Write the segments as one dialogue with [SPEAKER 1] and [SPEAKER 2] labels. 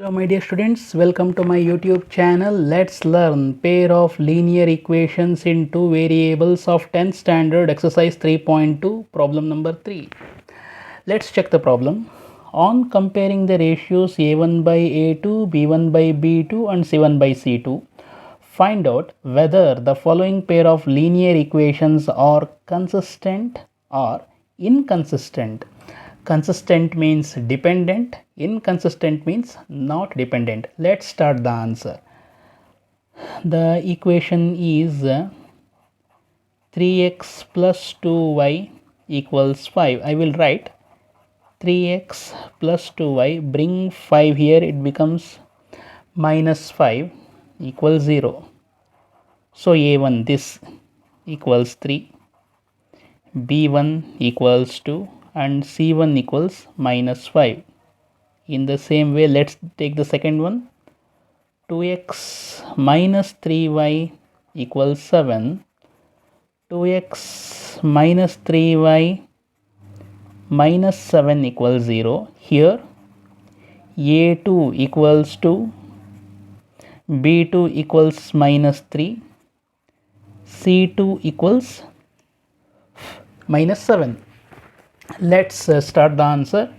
[SPEAKER 1] Hello my dear students, welcome to my YouTube channel. Let's learn pair of linear equations in two variables of 10th standard exercise 3.2 problem number 3. Let's check the problem. On comparing the ratios a1 by a2, b1 by b2 and c1 by c2, find out whether the following pair of linear equations are consistent or inconsistent. Consistent means dependent, inconsistent means not dependent. Let's start the answer. The equation is 3x plus 2y equals 5. I will write 3x plus 2y, bring 5 here, it becomes minus 5 equals 0. So a1 this equals 3, b1 equals 2 and c1 equals minus 5. In the same way, let's take the second one. 2x minus 3y equals 7. 2x minus 3y minus 7 equals 0. Here a2 equals 2, b2 equals minus 3, c2 equals minus 7. Let's start the answer.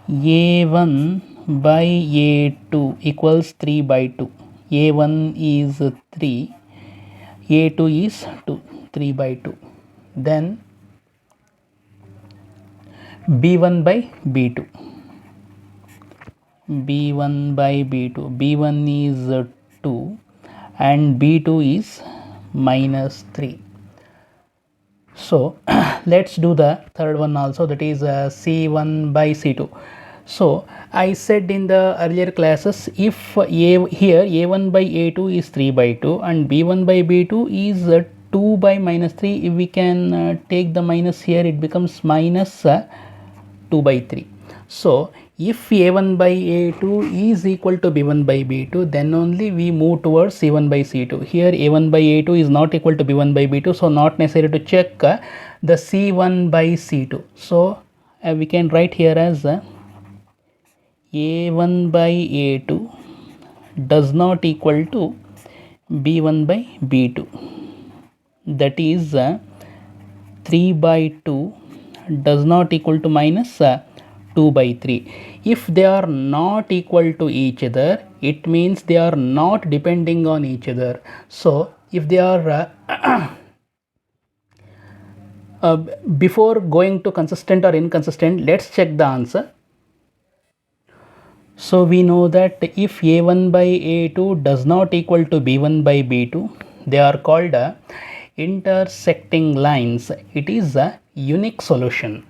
[SPEAKER 1] a1 by a2 equals 3 by 2. a1 is 3, a2 is 2, 3 by 2. Then b1 by b2, b1 by b2, b1 is 2 and b2 is minus 3. So let's do the third one also, that is c1 by c2. So I said in the earlier classes, if here a1 by a2 is 3 by 2 and b1 by b2 is 2 by minus 3, if we can take the minus here, it becomes minus 2 by 3. So if a1 by a2 is equal to b1 by b2, then only we move towards c1 by c2. Here a1 by a2 is not equal to b1 by b2, so not necessary to check the c1 by c2. So we can write here as a1 by a2 does not equal to b1 by b2. That is 3 by 2 does not equal to minus 2 by 3. If they are not equal to each other, it means they are not depending on each other. So if they are before going to consistent or inconsistent, let's check the answer. So we know that if a1 by a2 does not equal to b1 by b2, they are called intersecting lines. It is a unique solution.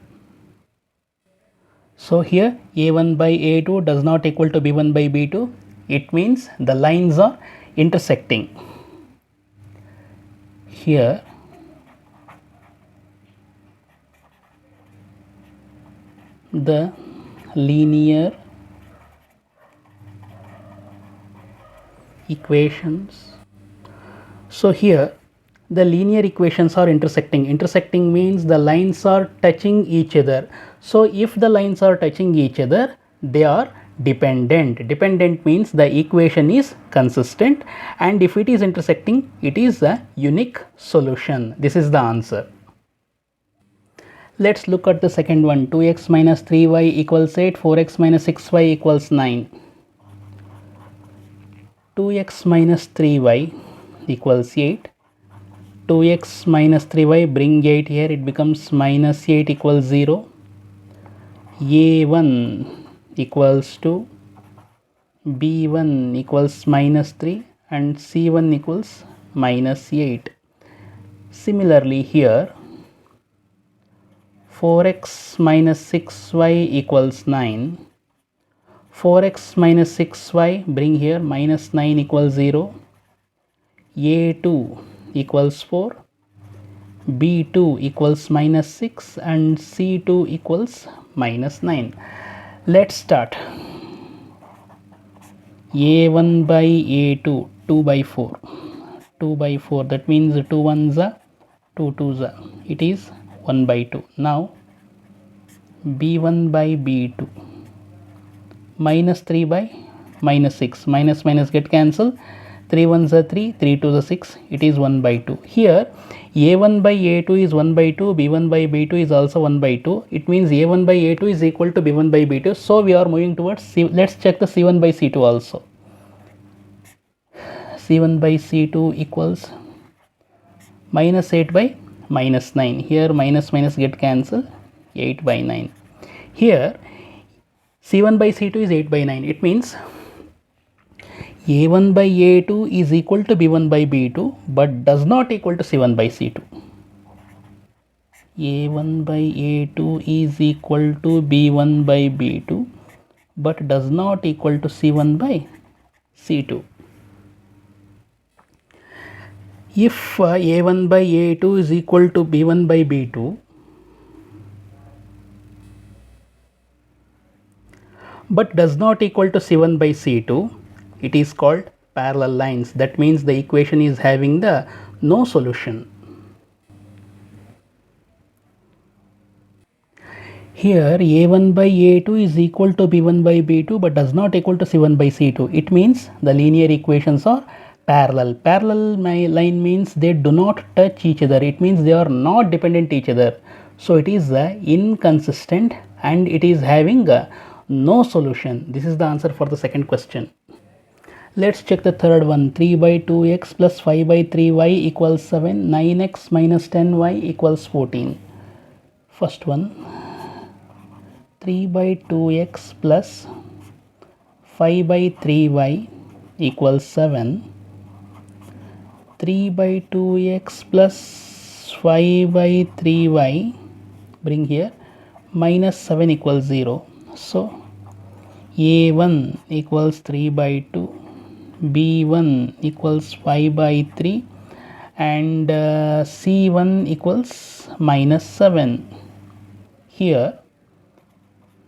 [SPEAKER 1] So here a1 by a2 does not equal to b1 by b2. It means the lines are intersecting. Here the linear equations. So here the linear equations are intersecting. Intersecting means the lines are touching each other. So if the lines are touching each other, they are dependent. Dependent means the equation is consistent, and if it is intersecting, it is a unique solution. This is the answer. Let's look at the second one. 2x minus 3y equals 8, 4x minus 6y equals 9. 2x minus 3y equals 8. 2x minus 3y, bring 8 here, it becomes minus 8 equals 0. a1 equals 2, b1 equals minus 3 and c1 equals minus 8. Similarly here 4x minus 6y equals 9. 4x minus 6y, bring here, minus 9 equals 0. a2 equals 4, b2 equals minus 6 and c2 equals minus 9. Let's start. a1 by a2, 2 by 4. 2 by 4, that means 2 ones are 2 twos are, it is 1 by 2. Now b1 by b2, minus 3 by minus 6, minus minus get cancelled, 3 ones are 3, 3 2 is 6, it is 1 by 2. Here a1 by a2 is 1 by 2, b1 by b2 is also 1 by 2. It means a1 by a2 is equal to b1 by b2. So we are moving towards C. Let's check the c1 by c2 also. c1 by c2 equals minus 8 by minus 9. Here minus minus get cancelled, 8 by 9. Here c1 by c2 is 8 by 9. It means a1 by a2 is equal to b1 by b2 but does not equal to c1 by c2. a1 by a2 is equal to b1 by b2 but does not equal to c1 by c2. If a1 by a2 is equal to b1 by b2 but does not equal to c1 by c2, it is called parallel lines. That means the equation is having the no solution. Here a1 by a2 is equal to b1 by b2 but does not equal to c1 by c2. It means the linear equations are parallel. Parallel line means they do not touch each other. It means they are not dependent each other. So it is inconsistent and it is having no solution. This is the answer for the second question. Let's check the third one. 3 by 2x plus 5 by 3y equals 7. 9x minus 10y equals 14. First one, 3 by 2x plus 5 by 3y equals 7. 3 by 2x plus 5 by 3y, bring here, minus 7 equals 0. So a1 equals 3 by 2, b1 equals 5 by 3 and c1 equals minus 7. Here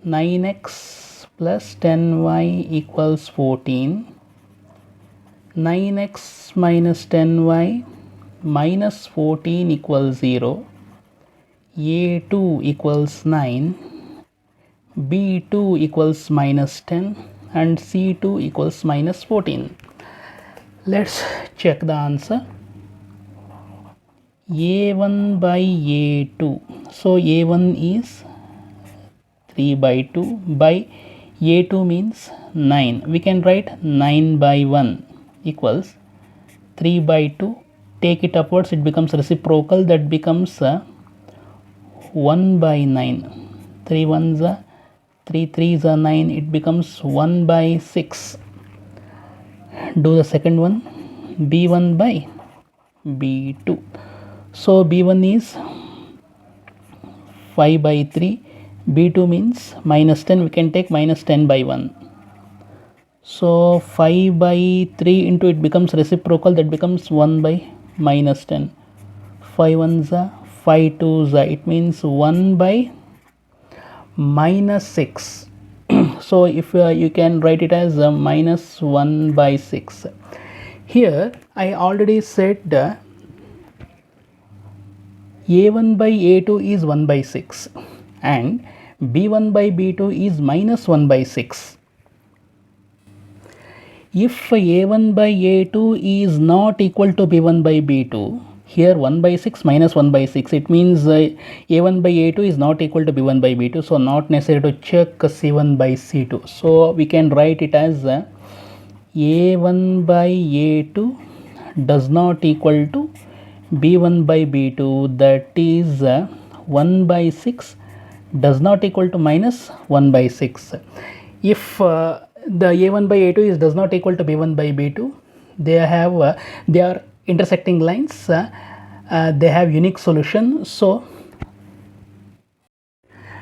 [SPEAKER 1] 9x plus 10y equals 14. 9x minus 10y minus 14 equals 0. a2 equals 9. b2 equals minus 10 and c2 equals minus 14. Let's check the answer. a1 by a2. So a1 is 3 by 2 by a2 means 9. We can write 9 by 1 equals 3 by 2. Take it upwards, it becomes reciprocal, that becomes 1 by 9. 3 ones are 3 3s are 9, it becomes 1 by 6. Do the second one, b1 by b2. So b1 is 5 by 3, b2 means minus 10, we can take minus 10 by 1. So 5 by 3 into it becomes reciprocal, that becomes 1 by minus 10. 5 ones are 5 2s are, it means 1 by minus 6. So if you can write it as minus 1 by 6. Here I already said a1 by a2 is 1 by 6 and b1 by b2 is minus 1 by 6. If a1 by a2 is not equal to b1 by b2, here 1 by 6 minus 1 by 6, it means a1 by a2 is not equal to b1 by b2, so not necessary to check c1 by c2. So we can write it as a1 by a2 does not equal to b1 by b2, that is 1 by 6 does not equal to minus 1 by 6. If the a1 by a2 is does not equal to b1 by b2, they are intersecting lines, they have unique solution. So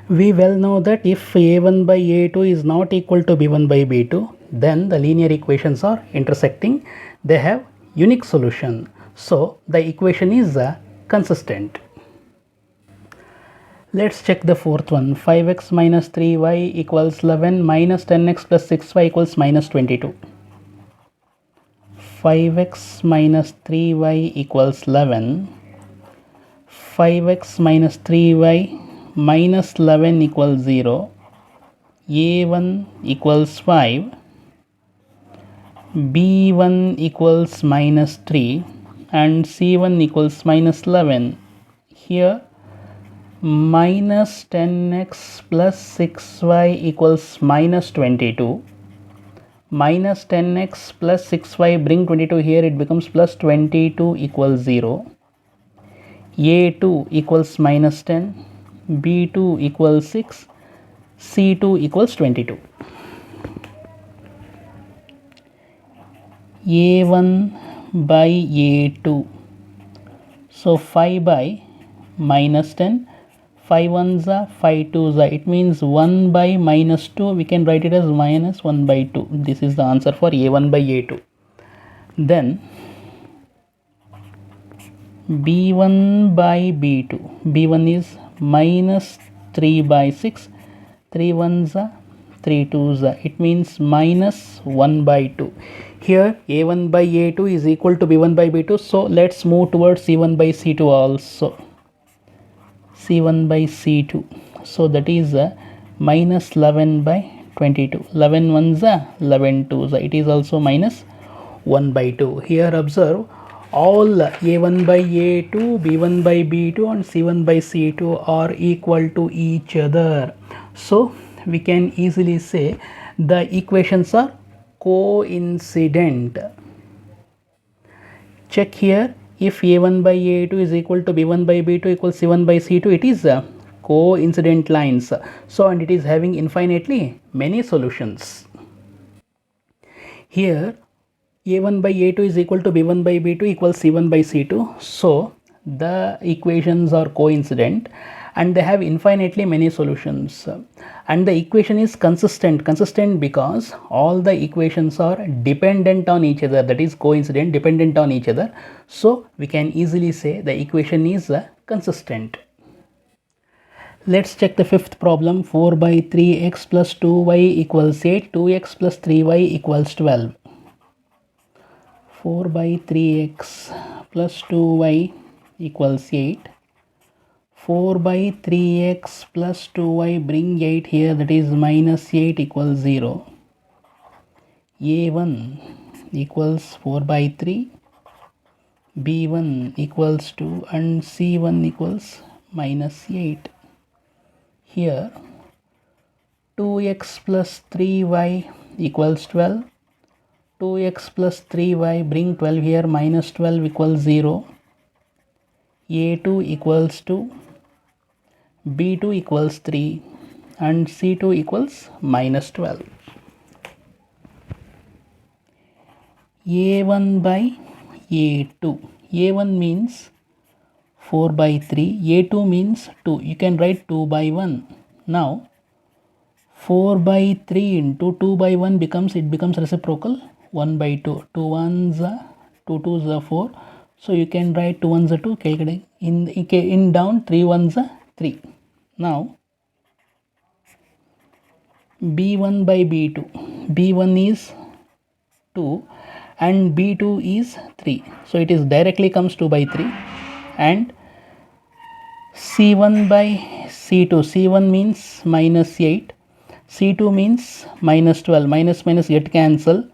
[SPEAKER 1] we well know that if a1 by a2 is not equal to b1 by b2, then the linear equations are intersecting, they have unique solution. So the equation is consistent. Let's check the fourth one. 5x minus 3y equals 11 minus 10x plus 6y equals minus 22. 5x minus 3y equals 11. 5x minus 3y minus 11 equals 0. a1 equals 5, b1 equals minus 3 and c1 equals minus 11. Here minus 10x plus 6y equals minus 22. Minus 10x plus 6y bring 22 here, it becomes plus 22 equals 0. a2 equals minus 10, b2 equals 6, c2 equals 22. a1 by a2, so 5 by minus 10, 5 ones are 5 twos are, it means 1 by minus 2, we can write it as minus 1 by 2. This is the answer for a1 by a2. Then b1 by b2, b1 is minus 3 by 6, 3 ones are 3 twos are, it means minus 1 by 2. Here a1 by a2 is equal to b1 by b2, so let's move towards c1 by c2 also. c1 by c2, so that is minus 11 by 22, 11 ones are 11 twos are, it is also minus 1 by 2. Here observe all a1 by a2, b1 by b2 and c1 by c2 are equal to each other, so we can easily say the equations are coincident. Check here, if a1 by a2 is equal to b1 by b2 equals c1 by c2, it is coincident lines, so and it is having infinitely many solutions. Here a1 by a2 is equal to b1 by b2 equals c1 by c2, so the equations are coincident and they have infinitely many solutions, and the equation is consistent because all the equations are dependent on each other, that is coincident, dependent on each other, so we can easily say the equation is consistent. Let's check the fifth problem. 4 by 3x plus 2y equals 8, 2x plus 3y equals 12. 4 by 3x plus 2y equals 8. 4 by 3x plus 2y, bring 8 here, that is minus 8 equals 0. a1 equals 4 by 3, b1 equals 2 and c1 equals minus 8. Here 2x plus 3y equals 12. 2x plus 3y, bring 12 here, minus 12 equals 0. a2 equals 2, b2 equals 3 and c2 equals minus 12. a1 by a2, a1 means 4 by 3, a2 means 2, you can write 2 by 1. Now 4 by 3 into 2 by 1 becomes reciprocal 1 by 2, 2 ones are 2 twos are 4, so you can write 2 ones are 2, calculating in down 3 ones are 3. Now b1 by b2, b1 is 2 and b2 is 3, so it is directly comes 2 by 3. And c1 by c2, c1 means minus 8, c2 means minus 12, minus minus get cancel,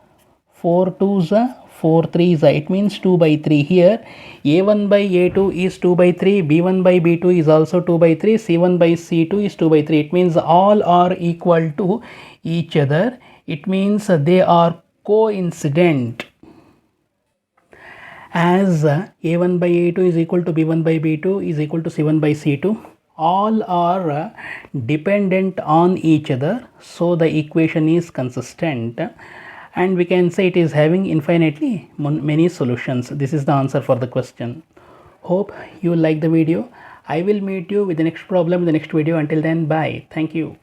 [SPEAKER 1] 4 twos are 4 threes are, it means 2 by 3. Here a1 by a2 is 2 by 3, b1 by b2 is also 2 by 3, c1 by c2 is 2 by 3, it means all are equal to each other, it means they are coincident. As a1 by a2 is equal to b1 by b2 is equal to c1 by c2, all are dependent on each other, so the equation is consistent and we can say it is having infinitely many solutions. This is the answer for the question. Hope you like the video. I will meet you with the next problem in the next video. Until then, bye. Thank you.